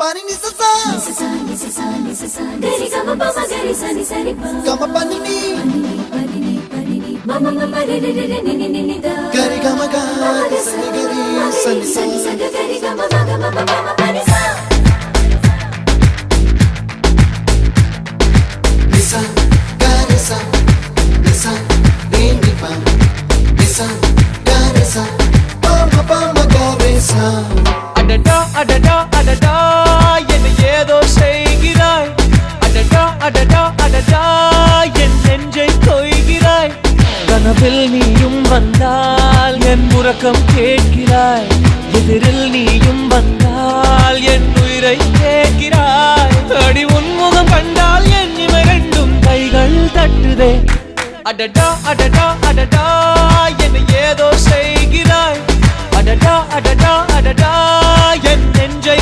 Pani ni sa sa gari ga ma pa ma gari sa ni sa ri pa ga ma pa ni ma ma ma ma re re re ni ni ni da gari ga ma ga sa ni gari sa ni sa gari ga ma ga ma pa ma pa ni sa ni sa gari sa re ni pa ni sa gari sa pa ma gari sa adada adada adada என்ன ஏதோ செய்கிறாய் adada adada adada என் நெஞ்சை கொய்கிறாய் கனவில் நீயும் வந்தால் என் உறக்கம் கேட்கிறாய் எதிரில் நீயும் வந்தால் என் உயிரை கேட்கிறாய் அடி உன்முகம் கண்டால் என் இமை ரெண்டும் கைகள் தட்டுதே adada adada adada என்ன ஏதோ செய்கிறாய் adada adada adada என் நெஞ்சை